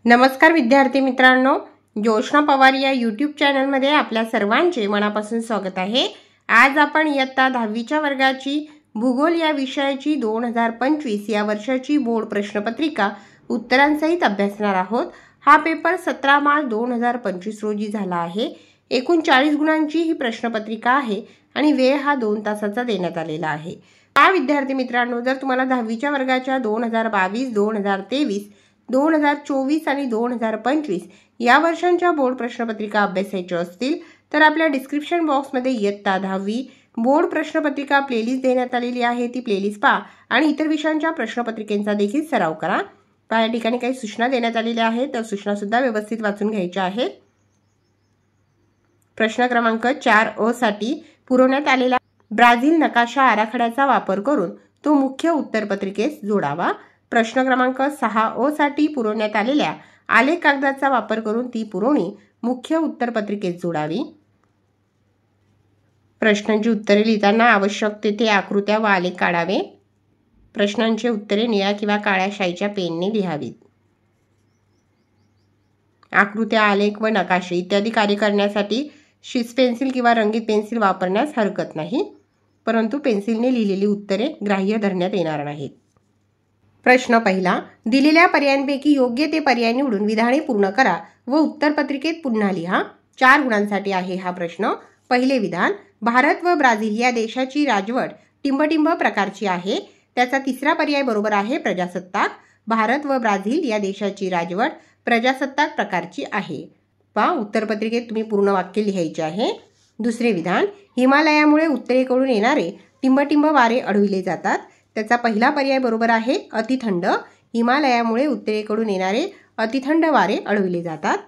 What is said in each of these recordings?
नमस्कार विद्यार्थी मित्रांनो, जोशना पवार या यूट्यूब चॅनलमध्ये आपल्या सर्वांचे मनापासून स्वागत आहे। आज आपण इयत्ता 10वीच्या वर्गाची भूगोल या विषयाची 2025 या वर्षाची बोर्ड प्रश्नपत्रिका उत्तरांसहित अभ्यासणार आहोत। हा पेपर 17 मार्च 2025 रोजी झाला आहे। एकूण 40 गुणांची ही प्रश्नपत्रिका आहे आणि वेळ हा 2 तासाचा देण्यात आलेला आहे। विद्यार्थी मित्रांनो, जर तुम्हाला 10वीच्या वर्गाच्या 2022, 2023, 2024 आणि 2025 या वर्षांच्या बोर्ड प्रश्नपत्रिका अभ्यासायच्या असतील तर आपल्या डिस्क्रिप्शन बॉक्समध्ये इयत्ता 10वी बोर्ड प्रश्नपत्रिका प्लेलिस्ट देण्यात आलेली आहे। ती प्लेलिस्ट पहा आणि इतर विषयांच्या प्रश्नपत्रिकेचा देखील सराव करा। या ठिकाणी काही सूचना देण्यात आलेल्या आहेत, त्या सूचना सुद्धा व्यवस्थित वाचून घ्यायच्या आहेत। प्रश्न क्रमांक 4 साठी पुरवण्यात आलेला ब्राझील नकाशा आराखड्याचा वापर करून तो मुख्य उत्तरपत्रिकेस जोडावा। प्रश्न क्रमांक 6 साठी पुरवण्यात आलेल्या आलेख कागदाचा वापर करून ती पुरवणी मुख्य उत्तरपत्रिकेत जोडावी। प्रश्नांची उत्तरे लिहिताना आवश्यक तेथे आकृत्या व आलेख काढावे। प्रश्नांची उत्तरे निळ्या किंवा काळ्या शाईच्या पेनने लिहावीत। आकृत्या, आलेख व नकाशे इत्यादी कार्य करण्यासाठी शिस पेन्सिल किंवा रंगीत पेन्सिल वापरण्यास हरकत नाही, परंतु पेन्सिलने लिहिलेली उत्तरे ग्राह्य धरण्यात येणार नाहीत। प्रश्न पहिला, दिलेल्या पर्यायांपैकी योग्य ते पर्याय निवडून विधाने पूर्ण करा व उत्तरपत्रिकेत पुन्हा लिहा। 4 गुणांसाठी आहे हा प्रश्न। पहिले विधान, भारत व ब्राझील या देशाची राजवट टिंबटिंब प्रकारची आहे। त्याचा तिसरा पर्याय बरोबर आहे प्रजासत्ताक। भारत व ब्राझील या देशाची राजवट प्रजासत्ताक प्रकारची आहे। उत्तरपत्रिकेत तुम्ही पूर्ण वाक्य लिहायचे आहे। दुसरे विधान, हिमालयामुळे उत्तरेकडून येणारे टिंबटिंब वारे अडविले जातात। त्याचा पहिला पर्याय बरोबर आहे अतिथंड। हिमालयामुळे उत्तरेकडून येणारे अतिथंड वारे अडविले जातात।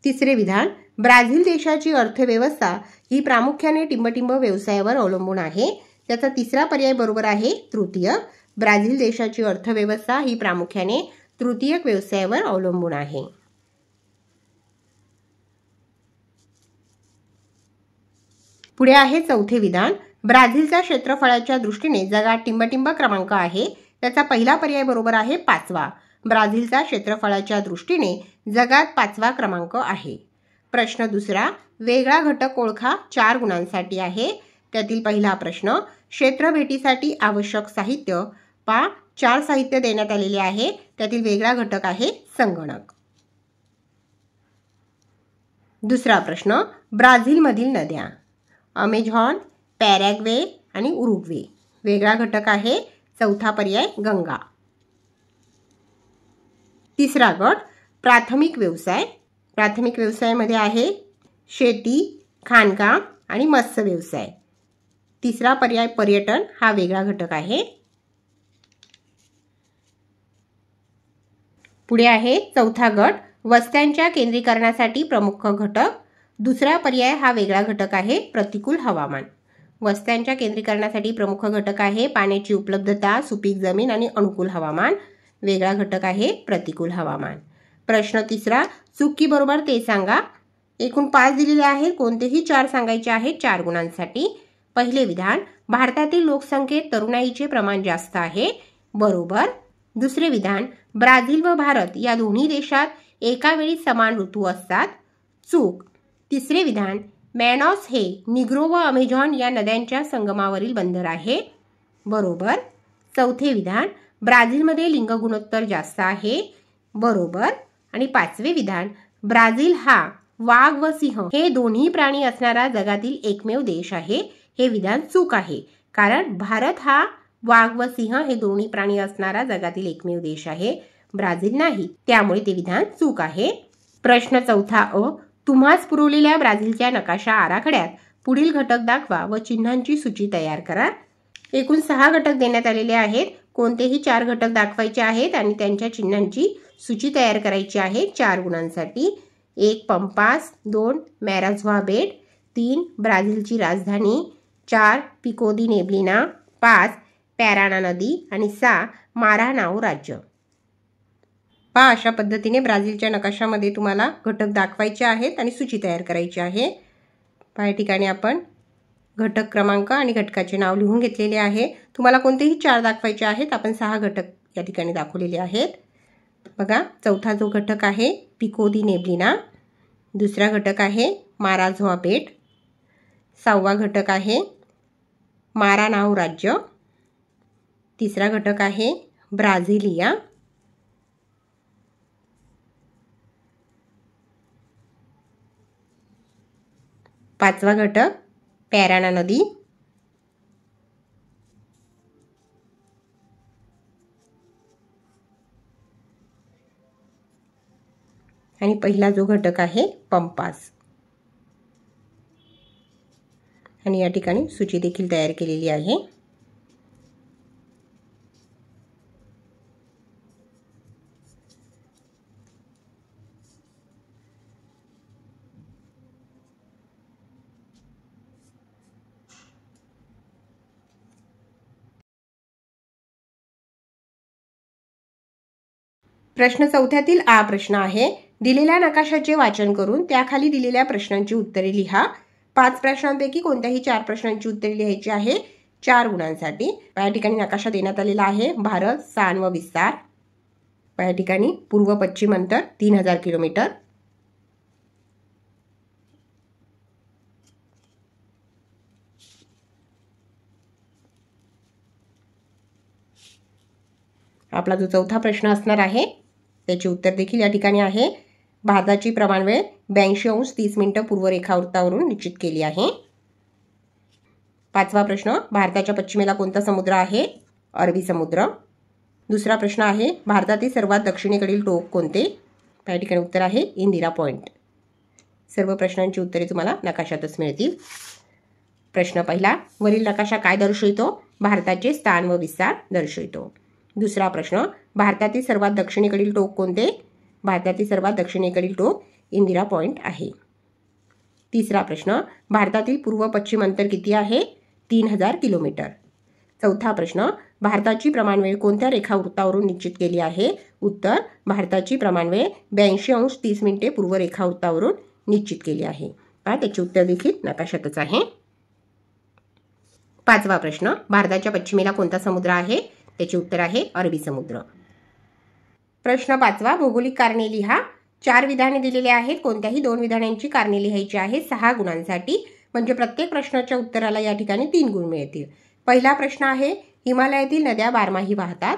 तिसरे विधान, ब्राझील देशाची अर्थव्यवस्था ही प्रामुख्याने टिंबटिंब व्यवसायावर अवलंबून आहे। त्याचा तिसरा पर्याय बरोबर आहे तृतीय। ब्राझील देशाची अर्थव्यवस्था ही प्रामुख्याने तृतीयक व्यवसायावर अवलंबून आहे। पुढे आहे चौथे विधान, ब्राझीलचा क्षेत्रफळाच्या दृष्टीने जगात टिंबटिंब क्रमांक आहे। त्याचा पहिला पर्याय बरोबर आहे 5वा। ब्राझीलचा क्षेत्रफळाच्या दृष्टीने जगात 5वा क्रमांक आहे। प्रश्न दुसरा, वेगळा घटक ओळखा। 4 गुणांसाठी आहे। त्यातील पहिला प्रश्न, क्षेत्र भेटीसाठी आवश्यक साहित्य। 4 साहित्य देण्यात आलेले आहे। त्यातील वेगळा घटक आहे संगणक। दुसरा प्रश्न, ब्राझीलमधील नद्या अमेझॉन, पॅराग्वे आणि उरुग्वे। वेगळा घटक आहे चौथा पर्याय गंगा। तिसरा गट, प्राथमिक व्यवसाय। प्राथमिक व्यवसायामध्ये आहे शेती, खाणकाम आणि मत्स्य व्यवसाय। तिसरा पर्याय पर्यटन हा वेगळा घटक आहे। पुढे आहे चौथा गट, वस्त्यांच्या केंद्रीकरणासाठी प्रमुख घटक। दुसरा पर्याय हा वेगळा घटक आहे प्रतिकूल हवामान। वस्त्यांच्या केंद्रीकरणासाठी प्रमुख घटक आहे पाण्याची उपलब्धता, सुपीक जमीन आणि अनुकूल हवामान। वेगळा घटक आहे प्रतिकूल हवामान। प्रश्न तिसरा, चुकी बरोबर ते सांगा। एकूण 5 दिलेले आहेत, कोणतेही 4 सांगायचे आहेत। 4 गुणांसाठी। पहिले विधान, भारतातील लोकसंख्येत तरुणाईचे प्रमाण जास्त आहे। बरोबर। दुसरे विधान, ब्राझील व भारत या दोन्ही देशात एका वेळी समान ऋतू असतात। चूक। तिसरे विधान, मॅनॉस हे निग्रो व अमेझॉन या नद्यांच्या संगमावरील बंदर आहे। बरोबर। चौथे विधान, ब्राझीलमध्ये लिंग गुणोत्तर जास्त आहे। बरोबर। आणि 5वे विधान, ब्राझील हा वाघ व सिंह हे दोन्ही प्राणी असणारा जगातील एकमेव देश आहे। हे विधान चूक आहे, कारण भारत हा वाघ व सिंह हे दोन्ही प्राणी असणारा जगातील एकमेव देश आहे, ब्राझील नाही, त्यामुळे ते विधान चूक आहे। प्रश्न चौथा तुम्हास पुरवलेल्या ब्राझीलच्या नकाशा आराखड्यात पुढील घटक दाखवा व चिन्हांची सूची तयार करा। एकूण 6 घटक देण्यात आलेले आहेत, कोणतेही 4 घटक दाखवायचे आहेत आणि त्यांच्या चिन्हांची सूची तयार करायची आहे। 4 गुणांसाठी 1 पंपास, 2 मॅराझ्वा बेट, 3 ब्राझीलची राजधानी, 4 पिको दी नेब्लिना, 5 पॅराना नदी आणि 6 मारानाओ राज्य। अशा पद्धतीने ब्राझीलच्या नकाशामध्ये तुम्हाला घटक दाखवायचे आहेत आणि सूची तयार करायची आहे। या ठिकाणी आपण घटक क्रमांक आणि घटकाचे नाव लिहून घेतलेले आहे। तुम्हाला कोणतेही 4 दाखवायचे आहेत, आपण 6 घटक या ठिकाणी दाखवलेले आहेत। बघा, चौथा जो घटक आहे पिको दी नेब्लिना, दुसरा घटक आहे माराझोआ बेट, सहावा घटक आहे मारानाओ राज्य, तिसरा घटक आहे ब्राझिलिया, पाचवा घटक पॅराना नदी, आणि पहिला जो घटक आहे पंपास। आणि या ठिकाणी सूची देखील तयार केलेली आहे। प्रश्न चौथ्यातील आ प्रश्न आहे, दिलेल्या नकाशाचे वाचन करून त्याखाली दिलेल्या प्रश्नांची उत्तरे लिहा। 5 प्रश्नांपैकी कोणत्याही 4 प्रश्नांची उत्तरे लिहायची आहे 4 गुणांसाठी। या ठिकाणी नकाशा देण्यात आलेला आहे भारत, स्थान व विस्तार। या ठिकाणी पूर्व पश्चिम अंतर 3000 किलोमीटर। आपला जो चौथा प्रश्न असणार आहे त्याचे उत्तर देखील या ठिकाणी आहे। भारताची प्रमाण वेळ 82°30' पूर्व रेखावृत्तावरून निश्चित केली आहे। 5वा प्रश्न, भारताच्या पश्चिमेला कोणता समुद्र आहे? अरबी समुद्र। दुसरा प्रश्न आहे, भारतातील सर्वात दक्षिणेकडील टोक कोणते? या ठिकाणी उत्तर आहे इंदिरा पॉइंट। सर्व प्रश्नांची उत्तरे तुम्हाला नकाशातच मिळतील। प्रश्न पहिला, वरील नकाशा काय दर्शवितो? भारताचे स्थान व विस्तार दर्शवितो। दुसरा प्रश्न, भारतातील सर्वात दक्षिणेकडील टोक कोणते? भारतातील सर्वात दक्षिणेकडील टोक इंदिरा पॉइंट आहे। तिसरा प्रश्न, भारतातील पूर्व पश्चिम अंतर किती आहे? 3000 किलोमीटर। चौथा प्रश्न, भारताची प्रमाणवेळ कोणत्या रेखावृत्तावरून निश्चित केली आहे? उत्तर, भारताची प्रमाणवेळ 82°30' पूर्व रेखावृत्तावरून निश्चित केली आहे। त्याचे उत्तर देखील नकाशातच आहे। 5वा प्रश्न, भारताच्या पश्चिमेला कोणता समुद्र आहे? त्याचे उत्तर आहे अरबी समुद्र। प्रश्न 5वा, भौगोलिक कारणे लिहा। 4 विधाने दिलेली आहेत, कोणत्याही 2 विधानांची कारणे लिहायची आहे 6 गुणांसाठी। म्हणजे प्रत्येक प्रश्नाच्या उत्तराला या ठिकाणी 3 गुण मिळतील। पहिला प्रश्न आहे, हिमालयातील नद्या बारमाही वाहतात।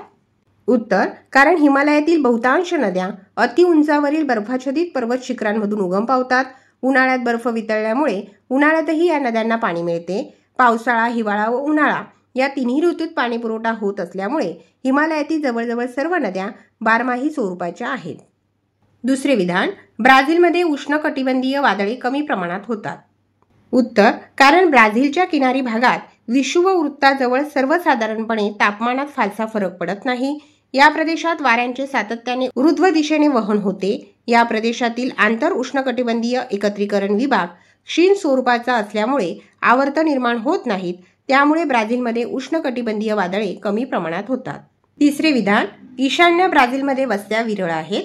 उत्तर, कारण हिमालयातील बहुतांश नद्या अति उंचावरील बर्फाच्छादित पर्वत शिखरांमधून उगम पावतात। उन्हाळ्यात बर्फ वितळल्यामुळे उन्हाळ्यातही या नद्यांना पाणी मिळते। पावसाळा, हिवाळा व उन्हाळा या तिन्ही ऋतूत पाणी पुरवठा होत असल्यामुळे हिमालयातील जवळजवळ सर्व नद्या बारमाही स्वरूपाच्या आहेत। दुसरे विधान, ब्राझीलमध्ये उष्णकटिबंधीय वादळे कमी प्रमाणात होतात। उत्तर, कारण ब्राझीलच्या किनारी भागात विषुववृत्ताजवळ सर्वसाधारणपणे तापमानात फारसा फरक पडत नाही। या प्रदेशात वाऱ्यांचे सातत्याने ऊर्ध्व दिशेने वहन होते। या प्रदेशातील आंतर उष्णकटिबंधीय एकत्रीकरण विभाग क्षीण स्वरूपाचा असल्यामुळे आवर्त निर्माण होत नाहीत। त्यामुळे ब्राझीलमध्ये उष्णकटिबंधीय वादळे कमी प्रमाणात होतात। तिसरे विधान, ईशान्य ब्राझीलमध्ये वस्त्या विरळ आहेत।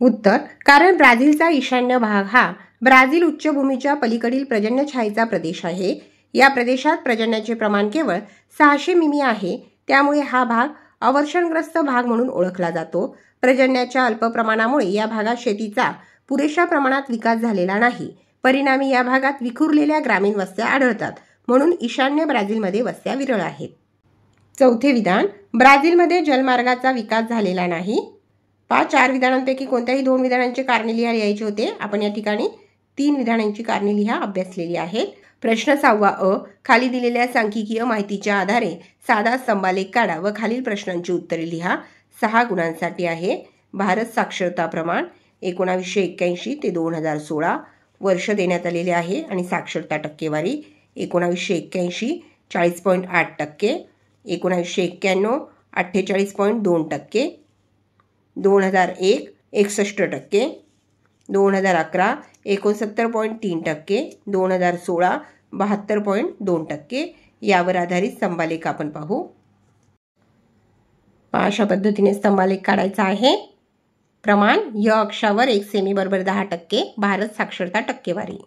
उत्तर, कारण ब्राझीलचा ईशान्य भाग हा ब्राझील उच्चभूमीच्या पलीकडील पर्जन्यछायेचा प्रदेश आहे। या प्रदेशात पर्जन्याचे प्रमाण केवळ 600 मिमी आहे। त्यामुळे हा भाग अवर्षणग्रस्त भाग म्हणून ओळखला जातो। पर्जन्याच्या अल्प प्रमाणामुळे या भागात शेतीचा पुरेशा प्रमाणात विकास झालेला नाही। परिणामी या भागात विखुरलेल्या ग्रामीण वस्त्या आढळतात। म्हणून ईशान्य ब्राझीलमध्ये वस्त्या विरळ आहेत। चौथे विधान, ब्राझीलमध्ये जलमार्गाचा विकास झालेला नाही। 4 विधानांपैकी कोणत्याही 2 विधानांचे कारणे लिहायचे होते। आपण या ठिकाणी 3 विधानांची कारणे लिहा अभ्यासलेली आहेत। प्रश्न 6वा अ, खाली दिलेल्या सांख्यिकीय माहितीच्या आधारे साधा स्तंभालेख काढा व खालील प्रश्नांची उत्तरे लिहा। 6 गुणांसाठी आहे। भारत साक्षरता प्रमाण 1981 ते 2016 वर्ष देण्यात आलेले आहे आणि साक्षरता टक्केवारी 1981 40.8%, 1991 48.2%, 2001 61%, 2011 69.3%, 2016 72.2%। यावर आधारित स्तंभालेख आपण पाहू। अशा पद्धतीने स्तंभालेख काढायचा आहे। प्रमाण य अक्षावर 1 सेमी बरोबर 10%, भारत साक्षरता टक्केवारी।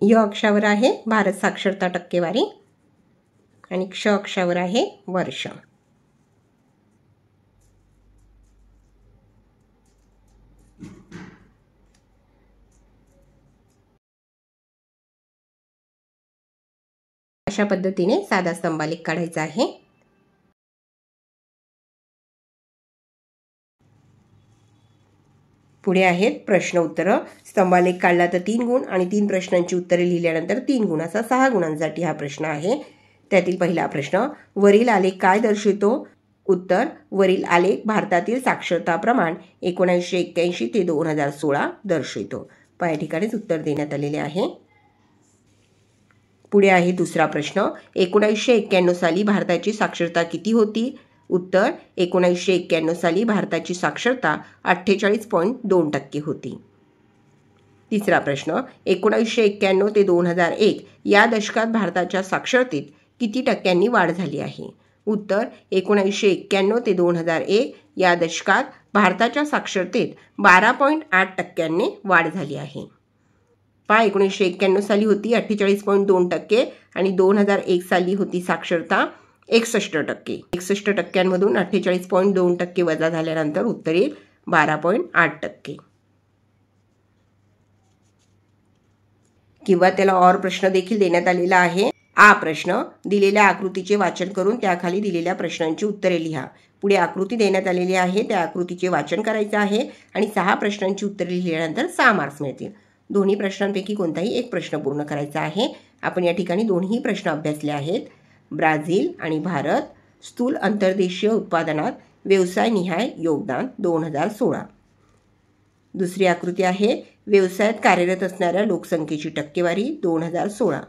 य अक्षावर आहे भारत साक्षरता टक्केवारी आणि क्ष अक्षावर आहे वर्ष. अशा पद्धतीने साधा स्तंभालेख काढायचा आहे. पुढे आहेत प्रश्न उत्तर. स्तंभालेख काढला तर 3 गुण आणि 3 प्रश्नांची उत्तरे लिहिल्यानंतर 3 गुण असा 6 गुणांसाठी हा प्रश्न आहे. त्यातील पहिला प्रश्न, वरील आलेख काय दर्शवितो? उत्तर, वरील आलेख भारतातील साक्षरता प्रमाण 1981 ते 2016 दर्शवितो. या ठिकाणीच उत्तर देण्यात आलेले आहे. पुढे आहे दुसरा प्रश्न, 1991 साली भारताची साक्षरता किती होती? उत्तर, 1991 साली भारताची साक्षरता 48.2% होती. तिसरा प्रश्न, 1991 ते 2001 या दशकात भारताच्या साक्षरतेत किती टक्क्यांनी वाढ झाली आहे? उत्तर, 1991 ते 2001 या दशकात भारताच्या साक्षरतेत 12.8% वाढ झाली आहे. 1991 साली होती 48.2% आणि 2001 साली होती साक्षरता 61%. 61%मधून 48.2% वजा झाल्यानंतर उत्तर येईल 12.8%. किंवा त्याला और प्रश्न देखील देण्यात आलेला आहे. आ प्रश्न, दिलेल्या आकृतीचे वाचन करून त्याखाली दिलेल्या प्रश्नांची उत्तरे लिहा. पुढे आकृती देण्यात आलेली आहे, त्या आकृतीचे वाचन करायचे आहे आणि 6 प्रश्नांची उत्तरे लिहिल्यानंतर 6 मार्क्स मिळतील. दोन्ही प्रश्नांपैकी कोणताही एक प्रश्न पूर्ण करायचा आहे. आपण या ठिकाणी दोन्ही प्रश्न अभ्यासले आहेत. ब्राझील आणि भारत स्थूल अंतर्देशीय उत्पादनात व्यवसाय निहाय योगदान 2016. दुसरी आकृती आहे व्यवसायात कार्यरत असणाऱ्या लोकसंख्येची टक्केवारी 2016.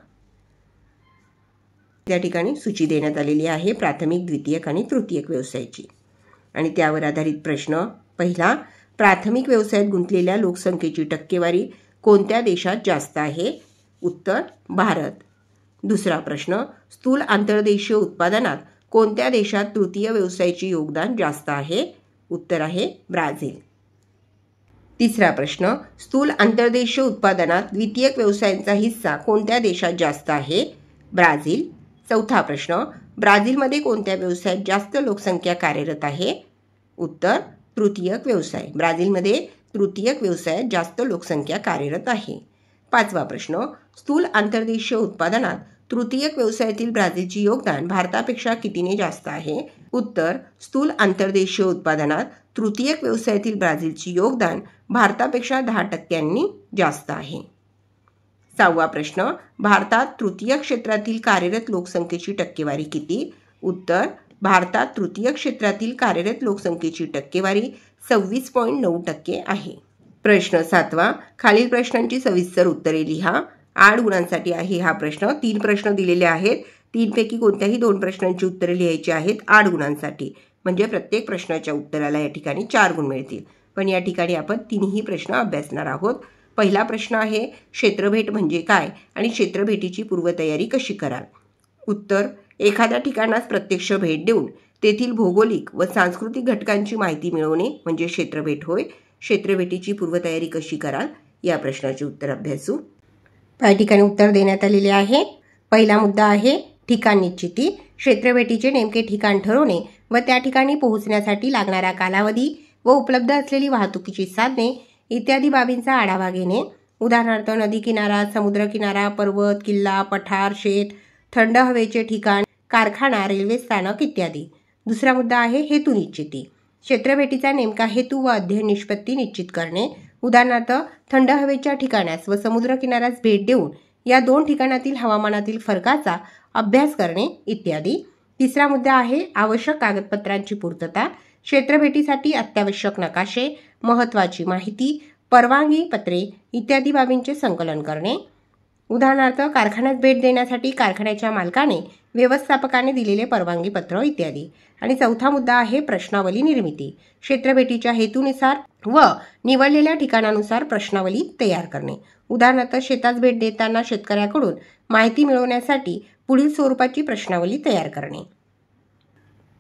त्या ठिकाणी सूची देण्यात आलेली आहे प्राथमिक, द्वितीयक आणि तृतीयक व्यवसायाची आणि त्यावर आधारित प्रश्न. पहिला, प्राथमिक व्यवसायात गुंतलेल्या लोकसंख्येची टक्केवारी कोणत्या देशात जास्त आहे? उत्तर, भारत. दुसरा प्रश्न, स्थूल आंतरदेशीय उत्पादनात कोणत्या देशात तृतीय व्यवसायाचे योगदान जास्त आहे? उत्तर आहे ब्राझील. तिसरा प्रश्न, स्थूल आंतरदेशीय उत्पादनात द्वितीयक व्यवसायांचा हिस्सा कोणत्या देशात जास्त आहे? ब्राझील. चौथा प्रश्न, ब्राझीलमध्ये कोणत्या व्यवसायात जास्त लोकसंख्या कार्यरत आहे? उत्तर, तृतीयक व्यवसाय. ब्राझीलमध्ये तृतीयक व्यवसायात जास्त लोकसंख्या कार्यरत आहे. पाचवा प्रश्न, स्थूल आंतरदेशीय उत्पादनात तृतीयक व्यवसायातील ब्राझीलचे योगदान भारतापेक्षा कितीने जास्त आहे? उत्तर, स्थूल आंतरदेशीय उत्पादनात तृतीयक व्यवसायातील ब्राझीलचे योगदान भारतापेक्षा 10% जास्त आहे. सहावा प्रश्न, भारतात तृतीय क्षेत्रातील कार्यरत लोकसंख्येची टक्केवारी किती? उत्तर, भारतात तृतीय क्षेत्रातील कार्यरत लोकसंख्येची टक्केवारी 26.9% आहे. प्रश्न 7वा, खालील प्रश्नांची सविस्तर उत्तरे लिहा. 8 गुणांसाठी आहे हा प्रश्न. 3 प्रश्न दिलेले आहेत. 3 पैकी कोणत्याही 2 प्रश्नांची उत्तरे लिहायची आहेत 8 गुणांसाठी. म्हणजे प्रत्येक प्रश्नाच्या उत्तराला या ठिकाणी 4 गुण मिळतील. पण या ठिकाणी आपण 3ही प्रश्न अभ्यासणार आहोत. पहिला प्रश्न आहे क्षेत्रभेट म्हणजे काय आणि क्षेत्रभेटीची पूर्वतयारी कशी कराल? उत्तर, एखाद्या ठिकाणास प्रत्यक्ष भेट देऊन तेथील भौगोलिक व सांस्कृतिक घटकांची माहिती मिळवणे म्हणजे क्षेत्रभेट होय. क्षेत्रभेटीची पूर्वतयारी कशी कराल या प्रश्नाचे उत्तर अभ्यासू. या ठिकाणी उत्तर देण्यात आलेले आहे. पहिला मुद्दा आहे ठिकाण निश्चिती. क्षेत्रभेटीचे नेमके ठिकाण ठरवणे व त्या ठिकाणी पोहोचण्यासाठी लागणारा कालावधी व उपलब्ध असलेली वाहतुकीची साधने इत्यादी बाबींचा आढावा घेणे. उदाहरणार्थ नदी किनारा, समुद्र किनारा, पर्वत, किल्ला, पठार, शेत, थंड हवेचे ठिकाण, कारखाना, रेल्वे स्थानक इत्यादी. दुसरा मुद्दा आहे हेतू निश्चिती. क्षेत्रभेटीचा नेमका हेतू व अध्ययन निष्पत्ती निश्चित करणे. उदाहरणार्थ थंड हवेच्या ठिकाणास व समुद्र किनाऱ्यास भेट देऊन या 2 ठिकाणातील हवामानातील फरकाचा अभ्यास करणे इत्यादी. तिसरा मुद्दा आहे आवश्यक कागदपत्रांची पूर्तता. क्षेत्रभेटीसाठी अत्यावश्यक नकाशे, महत्त्वाची माहिती, परवानगी पत्रे इत्यादी बाबींचे संकलन करणे. उदाहरणार्थ कारखान्यात भेट देण्यासाठी कारखान्याच्या मालकाने व्यवस्थापकाने दिलेले परवानगी पत्र इत्यादी. आणि चौथा मुद्दा आहे प्रश्नावली निर्मिती. क्षेत्रभेटीच्या हेतूनुसार व निवडलेल्या ठिकाणानुसार प्रश्नावली तयार करणे. उदाहरणार्थ शेतात भेट देताना शेतकऱ्याकडून माहिती मिळवण्यासाठी पुढील स्वरूपाची प्रश्नावली तयार करणे.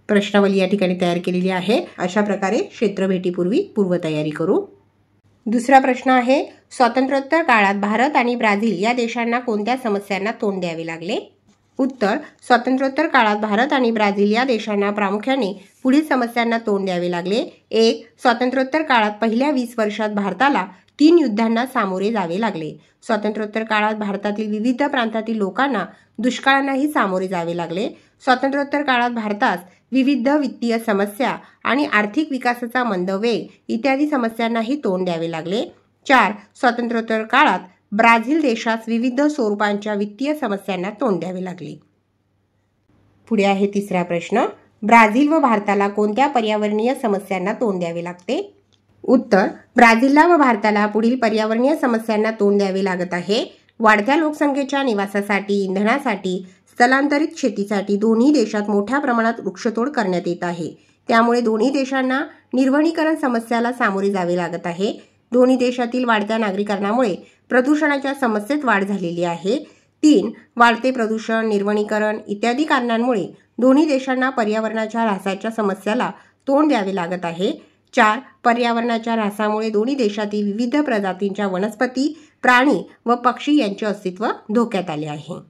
प्रश्नावली या ठिकाणी तयार केलेली आहे. अशा प्रकारे क्षेत्रभेटीपूर्वी पूर्वतयारी करू. दुसरा प्रश्न आहे, स्वातंत्र्योत्तर काळात भारत आणि ब्राझील या देशांना कोणत्या समस्यांना तोंड द्यावे लागले? उत्तर, स्वातंत्र्योत्तर काळात भारत आणि ब्राझील या देशांना प्रामुख्याने पुढील समस्यांना तोंड द्यावे लागले. 1. स्वातंत्र्योत्तर काळात पहिल्या 20 वर्षात भारताला 3 युद्धांना सामोरे जावे लागले. स्वातंत्र्योत्तर काळात भारतातील विविध प्रांतातील लोकांना दुष्काळांनाही सामोरे जावे लागले. स्वातंत्र्योत्तर काळात भारतास विविध वित्तीय समस्या आणि आर्थिक विकासाचा मंद वेग इत्यादी समस्यांनाही तोंड द्यावे लागले. 4. स्वातंत्र्योत्तर काळात ब्राझील देशास विविध स्वरूपांच्या वित्तीय समस्यांना तोंड द्यावे लागले. पुढे आहे तिसरा प्रश्न, ब्राझील व भारताला कोणत्या पर्यावरणीय समस्यांना तोंड द्यावे लागते? उत्तर, ब्राझीलला व भारताला पुढील पर्यावरणीय समस्यांना तोंड द्यावे लागत आहे. वाढत्या लोकसंख्येच्या निवासासाठी, इंधनासाठी, स्थलांतरित शेतीसाठी दोन्ही देशात मोठ्या प्रमाणात वृक्षतोड करण्यात येत आहे. त्यामुळे दोन्ही देशांना निर्वनीकरण समस्याला सामोरे जावे लागत आहे. दोन्ही देशातील वाढत्या नागरीकरणामुळे प्रदूषणाच्या समस्येत वाढ झालेली आहे. 3. वाढते प्रदूषण, निर्वनीकरण इत्यादी कारणांमुळे दोन्ही देशांना पर्यावरणाच्या ऱ्हासाच्या समस्याला तोंड द्यावे लागत आहे. 4. पर्यावरणाच्या ऱ्हासामुळे दोन्ही देशातील विविध प्रजातींच्या वनस्पती, प्राणी व पक्षी यांचे अस्तित्व धोक्यात आले आहे.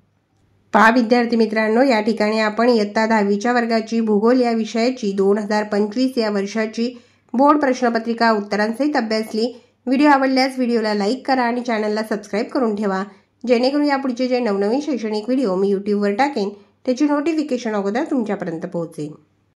पहा विद्यार्थी मित्रांनो, या ठिकाणी आपण इयत्ता 10वीच्या वर्गाची भूगोल या विषयाची 2025 या वर्षाची बोर्ड प्रश्नपत्रिका उत्तरांसहित अभ्यासली. व्हिडिओ आवडल्यास व्हिडिओला लाईक करा आणि चॅनलला सबस्क्राईब करून ठेवा, जेणेकरून यापुढचे जे नवनवीन शैक्षणिक व्हिडिओ मी यूट्यूबवर टाकेन त्याची नोटिफिकेशन अगोदर तुमच्यापर्यंत पोहोचेल.